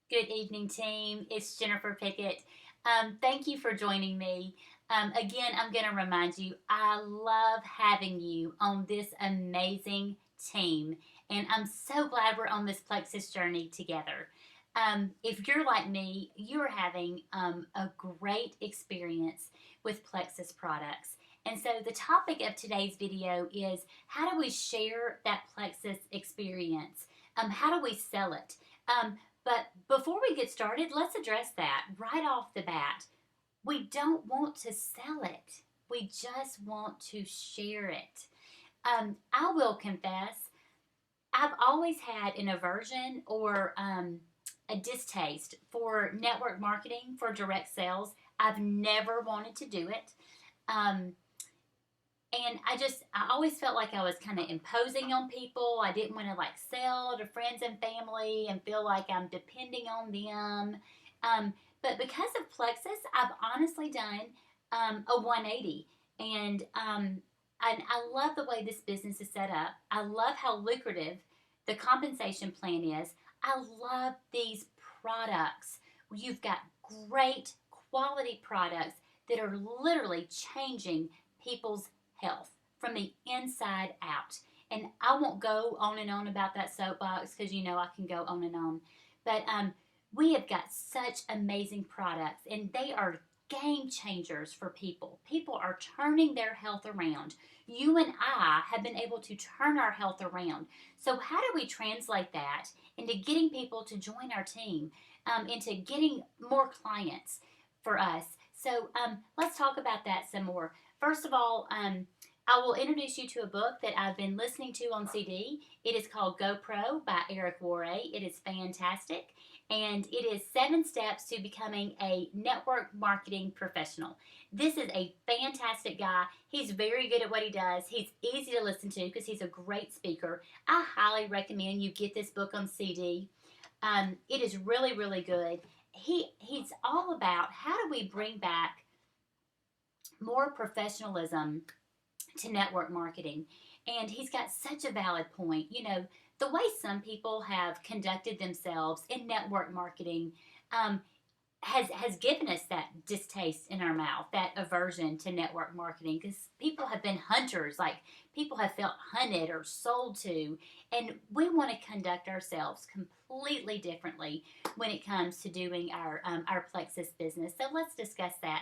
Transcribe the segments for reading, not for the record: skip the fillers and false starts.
Good evening, team. It's Jennifer Pickett. Thank you for joining me. Again, I'm going to remind you, I love having you on this amazing team, and I'm so glad we're on this Plexus journey together. If you're like me, you're having a great experience with Plexus products. And so, the topic of today's video is how do we share that Plexus experience? How do we sell it? But before we get started, let's address that right off the bat. We don't want to sell it, we just want to share it. I will confess, I've always had an aversion or a distaste for network marketing, for direct sales. I've never wanted to do it. Um, and I always felt like I was kind of imposing on people. I didn't want to like sell to friends and family and feel like I'm depending on them. Um, but because of Plexus, I've honestly done a 180. And I love the way this business is set up. I love how lucrative the compensation plan is. I love these products. You've got great quality products that are literally changing people's health from the inside out. And I won't go on and on about that soapbox because you know I can go on and on. But we have got such amazing products, and they are game changers for people. People are turning their health around. You and I have been able to turn our health around. So, how do we translate that into getting people to join our team, into getting more clients for us? So, let's talk about that some more. First of all, I will introduce you to a book that I've been listening to on CD. It is called GoPro by Eric Worre. It is fantastic, and it is 7 steps to becoming a network marketing professional. This is a fantastic guy. He's very good at what he does. He's easy to listen to because he's a great speaker. I highly recommend you get this book on CD. It is really, really good. He's all about how do we bring back more professionalism to network marketing. And he's got such a valid point. You know, the way some people have conducted themselves in network marketing um, has given us that distaste in our mouth, that aversion to network marketing, because people have been hunters, like people have felt hunted or sold to, and we want to conduct ourselves completely differently when it comes to doing our Plexus business. So let's discuss that.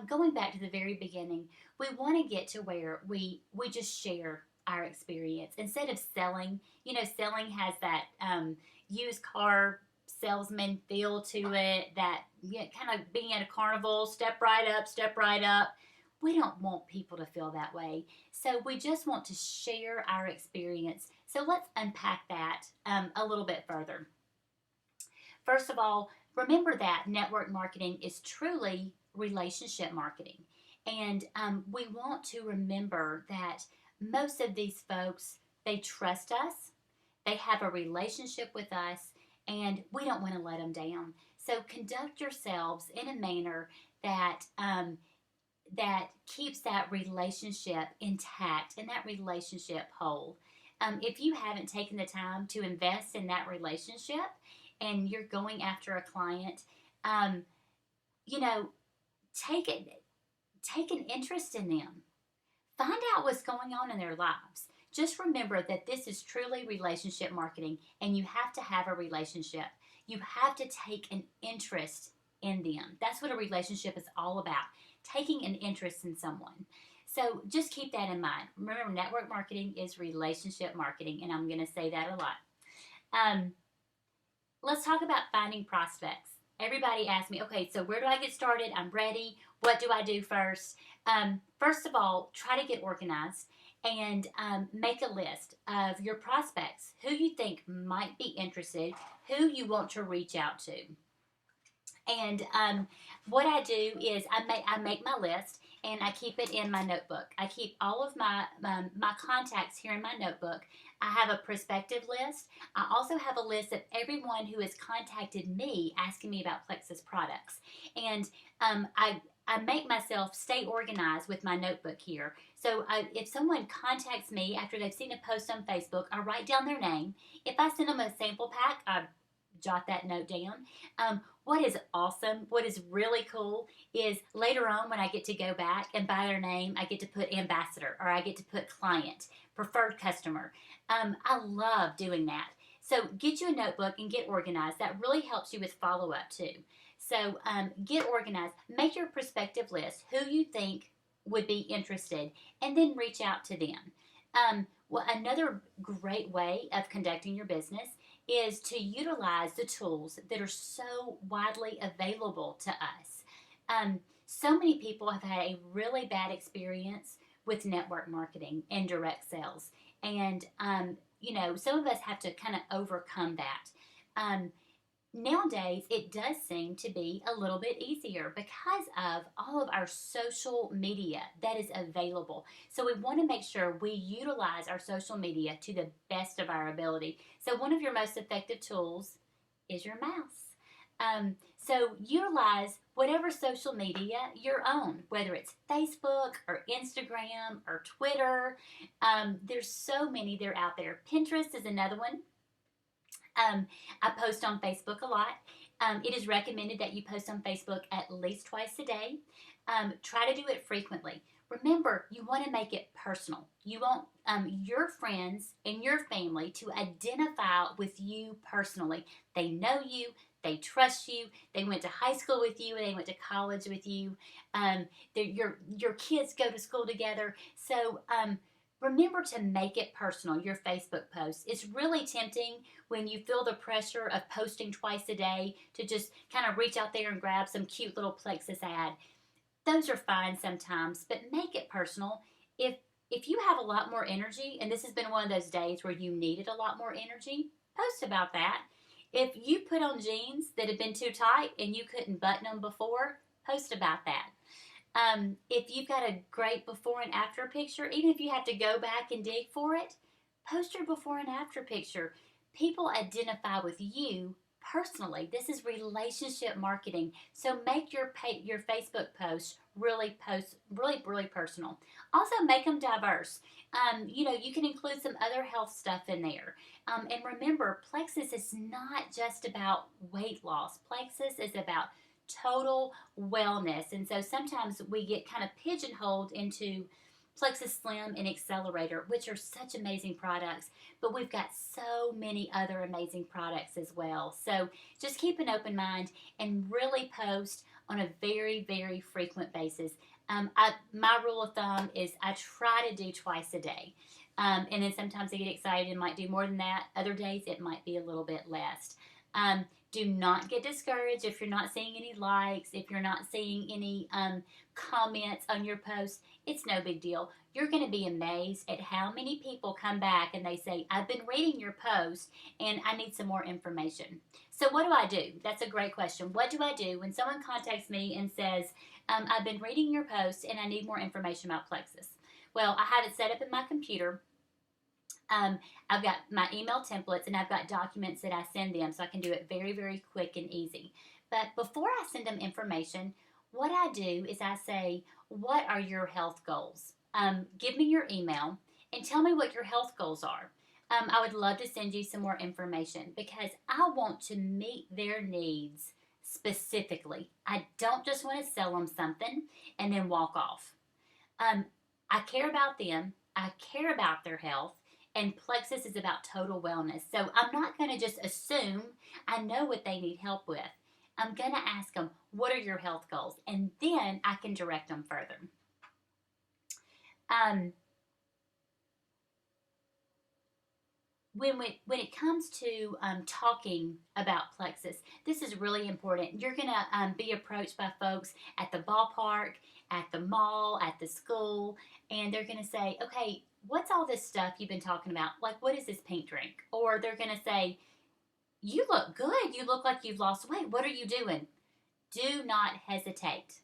Going back to the very beginning, we want to get to where we just share our experience instead of selling. You know, selling has that used car salesman feel to it, that kind of being at a carnival, step right up, step right up. We don't want people to feel that way. So we just want to share our experience. So let's unpack that a little bit further. First of all, remember that network marketing is truly relationship marketing. And we want to remember that most of these folks, they trust us, they have a relationship with us, and we don't want to let them down. So conduct yourselves in a manner that that keeps that relationship intact and that relationship whole. If you haven't taken the time to invest in that relationship and you're going after a client, um, you know, take it, take an interest in them. Find out what's going on in their lives. Just remember that this is truly relationship marketing, and you have to have a relationship. You have to take an interest in them. That's what a relationship is all about, taking an interest in someone. So just keep that in mind. Remember, network marketing is relationship marketing, and I'm going to say that a lot. Um, let's talk about finding prospects. Everybody asks me, okay, so where do I get started? I'm ready. What do I do first? First of all, try to get organized and make a list of your prospects, who you think might be interested, who you want to reach out to. And what I do is I make my list and I keep it in my notebook. I keep all of my contacts here in my notebook. I have a prospective list. I also have a list of everyone who has contacted me asking me about Plexus products. And I make myself stay organized with my notebook here. So if someone contacts me after they've seen a post on Facebook, I write down their name. If I send them a sample pack, I jot that note down. What is awesome, what is really cool is later on when I get to go back and by their name, I get to put ambassador or I get to put client, preferred customer. I love doing that. So get you a notebook and get organized. That really helps you with follow up too. So get organized. Make your prospective list, who you think would be interested, and then reach out to them. Well, another great way of conducting your business is to utilize the tools that are so widely available to us. So many people have had a really bad experience with network marketing and direct sales. And, some of us have to kind of overcome that. Nowadays, it does seem to be a little bit easier because of all of our social media that is available. So we want to make sure we utilize our social media to the best of our ability. So one of your most effective tools is your mouse. So utilize whatever social media you're on, whether it's Facebook or Instagram or Twitter. There's so many that are out there. Pinterest is another one. I post on Facebook a lot. It is recommended that you post on Facebook at least twice a day. Try to do it frequently. Remember, you want to make it personal. You want your friends and your family to identify with you personally. They know you. They trust you. They went to high school with you. They went to college with you. Your kids go to school together. So remember to make it personal, your Facebook posts. It's really tempting when you feel the pressure of posting twice a day to just kind of reach out there and grab some cute little Plexus ad. Those are fine sometimes, but make it personal. If you have a lot more energy, and this has been one of those days where you needed a lot more energy, post about that. If you put on jeans that have been too tight and you couldn't button them before, post about that. If you've got a great before and after picture, even if you have to go back and dig for it, post your before and after picture. People identify with you personally. This is relationship marketing. So make your Facebook posts really personal. Also make them diverse. You can include some other health stuff in there. And remember, Plexus is not just about weight loss. Plexus is about total wellness. And so sometimes we get kind of pigeonholed into Plexus Slim and Accelerator, which are such amazing products, but we've got so many other amazing products as well. So just keep an open mind and really post on a very, very frequent basis. My rule of thumb is I try to do twice a day. And then sometimes I get excited and might do more than that. Other days it might be a little bit less. Do not get discouraged if you're not seeing any likes, if you're not seeing any comments on your post. It's no big deal. You're going to be amazed at how many people come back and they say, I've been reading your post and I need some more information. So what do I do? That's a great question. What do I do when someone contacts me and says, I've been reading your post and I need more information about Plexus? Well, I have it set up in my computer. I've got my email templates and I've got documents that I send them so I can do it very, very quick and easy. But before I send them information, what I do is I say, what are your health goals? Give me your email and tell me what your health goals are. I would love to send you some more information because I want to meet their needs specifically. I don't just want to sell them something and then walk off. I care about them. I care about their health. And Plexus is about total wellness. So I'm not going to just assume I know what they need help with. I'm going to ask them, what are your health goals? And then I can direct them further. When it comes to talking about Plexus, this is really important. You're going to be approached by folks at the ballpark, at the mall, at the school, and they're going to say, okay, what's all this stuff you've been talking about? Like, what is this pink drink? Or they're going to say, you look good. You look like you've lost weight. What are you doing? Do not hesitate.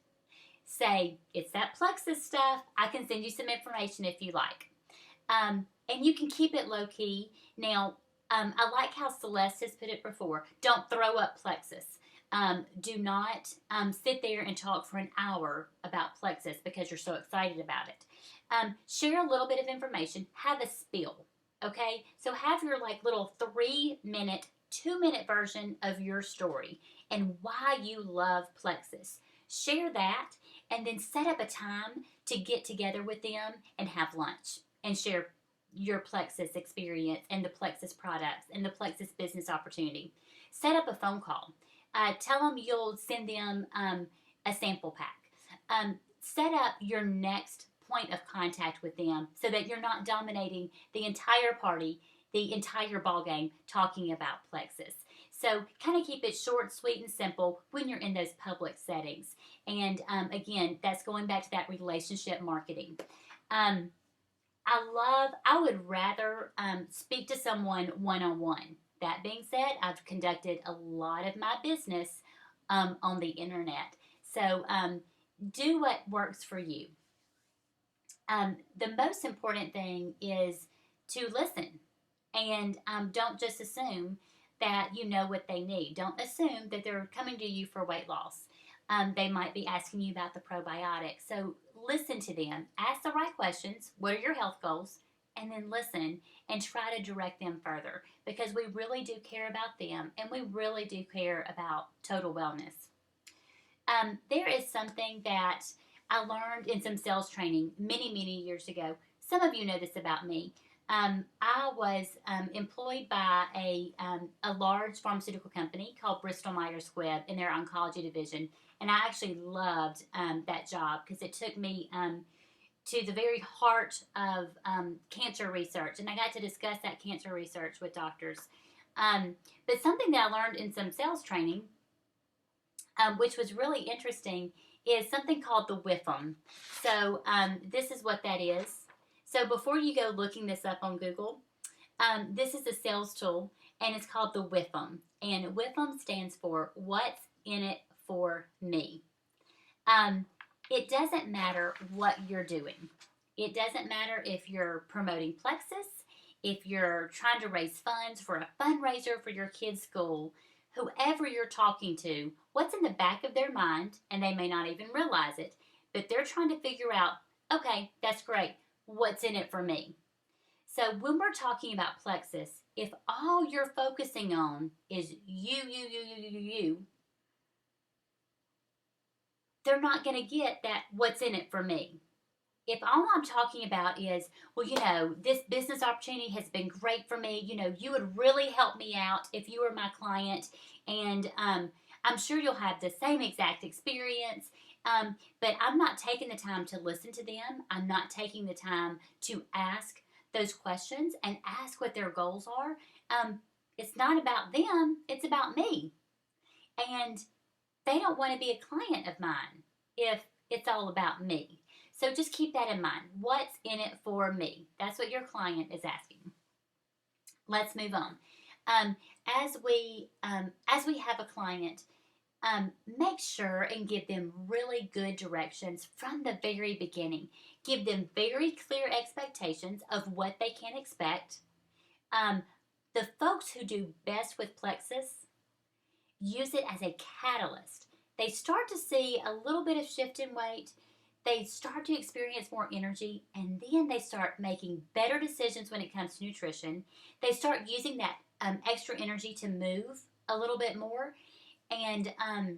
Say, it's that Plexus stuff. I can send you some information if you like. And you can keep it low key. Now, I like how Celeste has put it before. Don't throw up Plexus. Do not sit there and talk for an hour about Plexus because you're so excited about it. Share a little bit of information. Have a spiel. Okay? So have your little 3-minute 2-minute version of your story and why you love Plexus. Share that and then set up a time to get together with them and have lunch and share your Plexus experience and the Plexus products and the Plexus business opportunity. Set up a phone call. Tell them you'll send them a sample pack. Set up your next point of contact with them so that you're not dominating the entire party, the entire ball game, talking about Plexus. So kind of keep it short, sweet, and simple when you're in those public settings. And again, that's going back to that relationship marketing. I would rather speak to someone one-on-one. That being said, I've conducted a lot of my business on the internet. So do what works for you. The most important thing is to listen and don't just assume that you know what they need. Don't assume that they're coming to you for weight loss. They might be asking you about the probiotics. So listen to them. Ask the right questions. What are your health goals? And then listen and try to direct them further because we really do care about them and we really do care about total wellness. There is something that I learned in some sales training many, many years ago. Some of you know this about me. I was employed by a large pharmaceutical company called Bristol Myers Squibb in their oncology division. And I actually loved that job because it took me to the very heart of cancer research. And I got to discuss that cancer research with doctors. But something that I learned in some sales training, which was really interesting, is something called the WIFM. So this is what that is. So before you go looking this up on Google, this is a sales tool, and it's called the WIFM. And WIFM stands for What's in It for Me. It doesn't matter what you're doing. It doesn't matter if you're promoting Plexus, if you're trying to raise funds for a fundraiser for your kid's school, whoever you're talking to, what's in the back of their mind, and they may not even realize it, but they're trying to figure out, okay, that's great. What's in it for me? So when we're talking about Plexus, if all you're focusing on is you, they're not going to get that what's in it for me. If all I'm talking about is, well, this business opportunity has been great for me. You would really help me out if you were my client. And I'm sure you'll have the same exact experience. But I'm not taking the time to listen to them. I'm not taking the time to ask those questions and ask what their goals are. It's not about them. It's about me. And they don't want to be a client of mine if it's all about me. So just keep that in mind. What's in it for me? That's what your client is asking. Let's move on. As we have a client, make sure and give them really good directions from the very beginning. Give them very clear expectations of what they can expect. The folks who do best with Plexus use it as a catalyst. They start to see a little bit of shift in weight. They start to experience more energy, and then they start making better decisions when it comes to nutrition. They start using that extra energy to move a little bit more. And I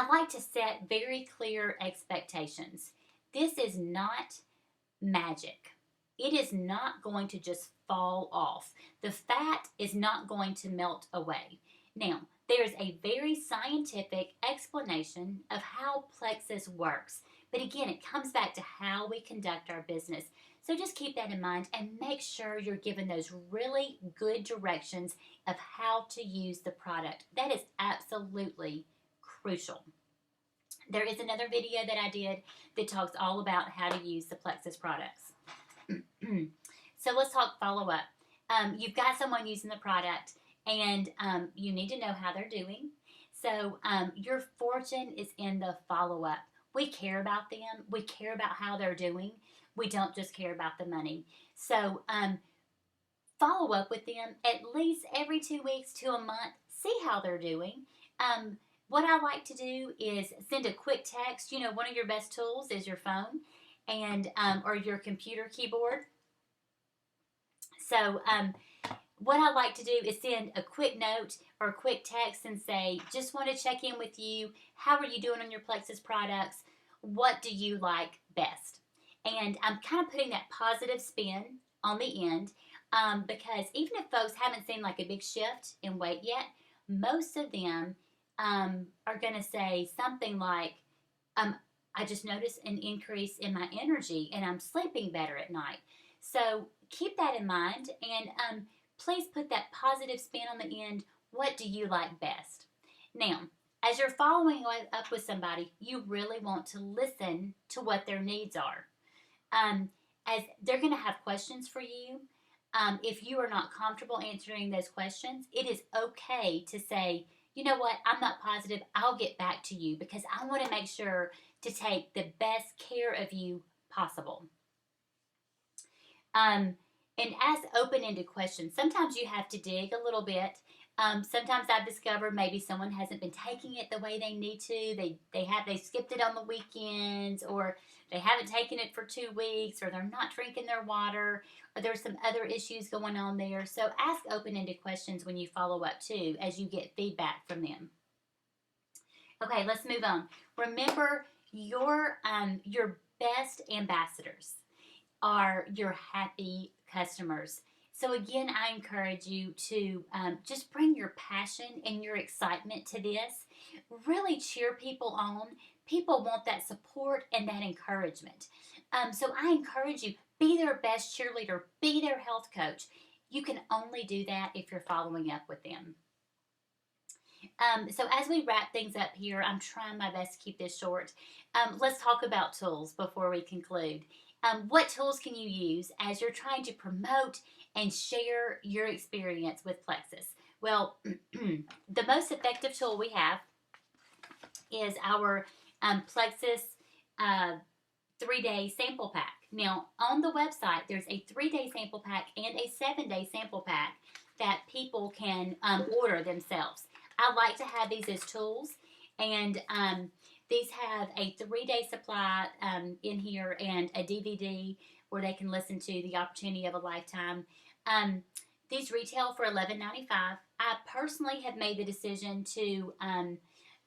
like to set very clear expectations. This is not magic. It is not going to just fall off. The fat is not going to melt away. Now, there's a very scientific explanation of how Plexus works. But again, it comes back to how we conduct our business. So just keep that in mind and make sure you're given those really good directions of how to use the product. That is absolutely crucial. There is another video that I did that talks all about how to use the Plexus products. So let's talk follow-up. You've got someone using the product, and you need to know how they're doing. So your fortune is in the follow-up. We care about them. We care about how they're doing. We don't just care about the money. So follow up with them at least every 2 weeks to a month. See how they're doing. What I like to do is send a quick text. One of your best tools is your phone and or your computer keyboard. So what I like to do is send a quick note or a quick text and say, just want to check in with you. How are you doing on your Plexus products? What do you like best? And I'm kind of putting that positive spin on the end, because even if folks haven't seen like a big shift in weight yet, most of them are going to say something like, um, I just noticed an increase in my energy and I'm sleeping better at night. So keep that in mind, and please put that positive spin on the end. What do you like best? Now, as you're following up with somebody, you really want to listen to what their needs are. As they're going to have questions for you. If you are not comfortable answering those questions, it is okay to say, you know what, I'm not positive. I'll get back to you because I want to make sure to take the best care of you possible. Um, and ask open-ended questions. Sometimes you have to dig a little bit. Sometimes I've discovered maybe someone hasn't been taking it the way they need to. They skipped it on the weekends, or they haven't taken it for 2 weeks, or they're not drinking their water, or there's some other issues going on there. So ask open-ended questions when you follow up too, as you get feedback from them. Okay, let's move on. Remember, your best ambassadors are your happy customers. So, again, I encourage you to just bring your passion and your excitement to this. Really cheer people on. People want that support and that encouragement. So, I encourage you, be their best cheerleader, be their health coach. You can only do that if you're following up with them. So as we wrap things up here, I'm trying my best to keep this short. Let's talk about tools before we conclude. What tools can you use as you're trying to promote and share your experience with Plexus? Well, the most effective tool we have is our Plexus 3-day sample pack. Now, on the website, there's a 3-day sample pack and a 7-day sample pack that people can order themselves. I like to have these as tools, and these have a 3-day supply in here and a DVD where they can listen to The Opportunity of a Lifetime. These retail for $11.95. I personally have made the decision to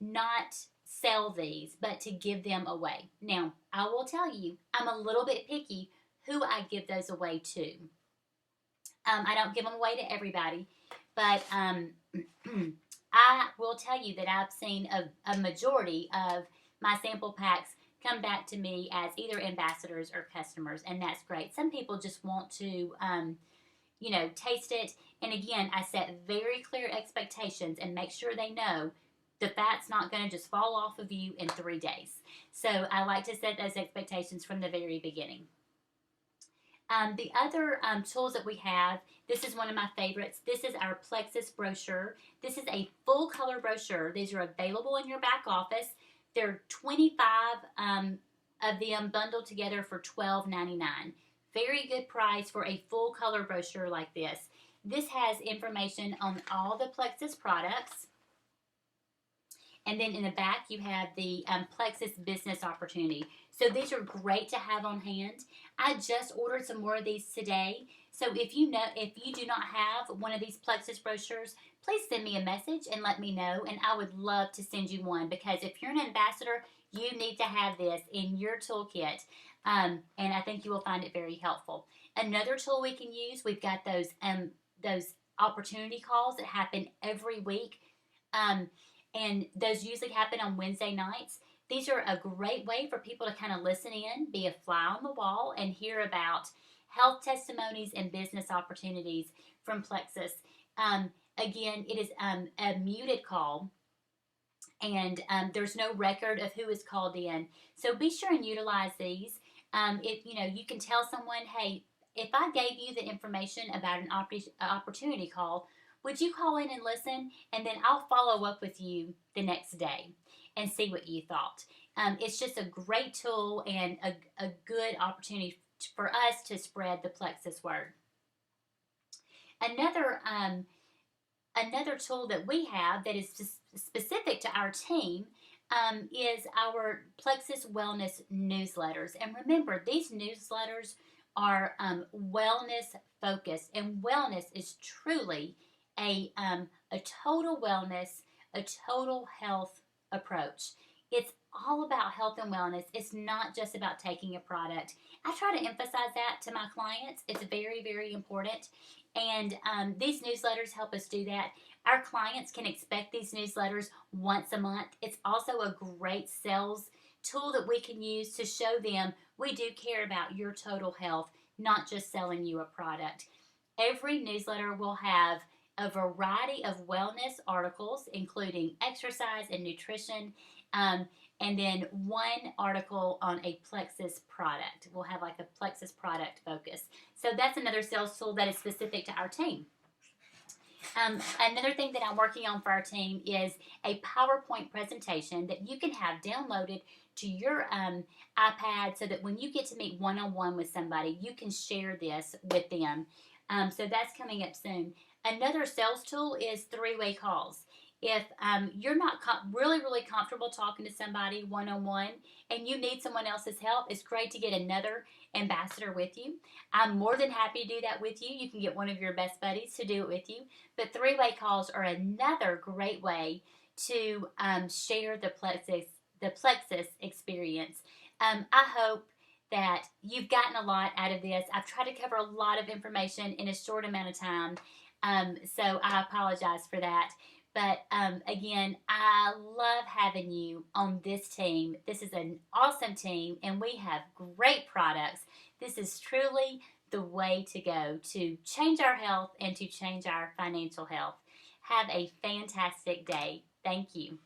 not sell these, but to give them away. Now, I will tell you, I'm a little bit picky who I give those away to. I don't give them away to everybody, but I will tell you that I've seen a majority of my sample packs come back to me as either ambassadors or customers, and that's great. Some people just want to, taste it. And again, I set very clear expectations and make sure they know the fat's not going to just fall off of you in 3 days. So I like to set those expectations from the very beginning. The other tools that we have, this is one of my favorites. This is our Plexus brochure. This is a full color brochure. These are available in your back office. There are 25 of them bundled together for $12.99. Very good price for a full color brochure like this. This has information on all the Plexus products. And then in the back, you have the Plexus Business Opportunity. So these are great to have on hand. I just ordered some more of these today. So if you do not have one of these Plexus brochures, please send me a message and let me know. And I would love to send you one, because if you're an ambassador, you need to have this in your toolkit. And I think you will find it very helpful. Another tool we can use, we've got those opportunity calls that happen every week. And those usually happen on Wednesday nights. These are a great way for people to kind of listen in, be a fly on the wall, and hear about health testimonies and business opportunities from Plexus. Again, it is a muted call, and there's no record of who is called in. So be sure and utilize these. You can tell someone, hey, if I gave you the information about an opportunity call, would you call in and listen? And then I'll follow up with you the next day and see what you thought. It's just a great tool and a good opportunity for us to spread the Plexus word. Another tool that we have that is specific to our team is our Plexus Wellness newsletters. And remember, these newsletters are wellness focused, and wellness is truly a total wellness, a total health approach. It's all about health and wellness. It's not just about taking a product. I try to emphasize that to my clients. It's very, very important. And these newsletters help us do that. Our clients can expect these newsletters once a month. It's also a great sales tool that we can use to show them we do care about your total health, not just selling you a product. Every newsletter will have a variety of wellness articles, including exercise and nutrition, um, and then one article on a Plexus product. We'll have like a Plexus product focus. So that's another sales tool that is specific to our team. Another thing that I'm working on for our team is a PowerPoint presentation that you can have downloaded to your iPad so that when you get to meet one on one with somebody, you can share this with them. So that's coming up soon. Another sales tool is three-way calls. If you're not really comfortable talking to somebody one on one and you need someone else's help, it's great to get another ambassador with you. I'm more than happy to do that with you. You can get one of your best buddies to do it with you. But three-way calls are another great way to share the Plexus experience. I hope that you've gotten a lot out of this. I've tried to cover a lot of information in a short amount of time, so I apologize for that. But again, I love having you on this team. This is an awesome team, and we have great products. This is truly the way to go to change our health and to change our financial health. Have a fantastic day. Thank you.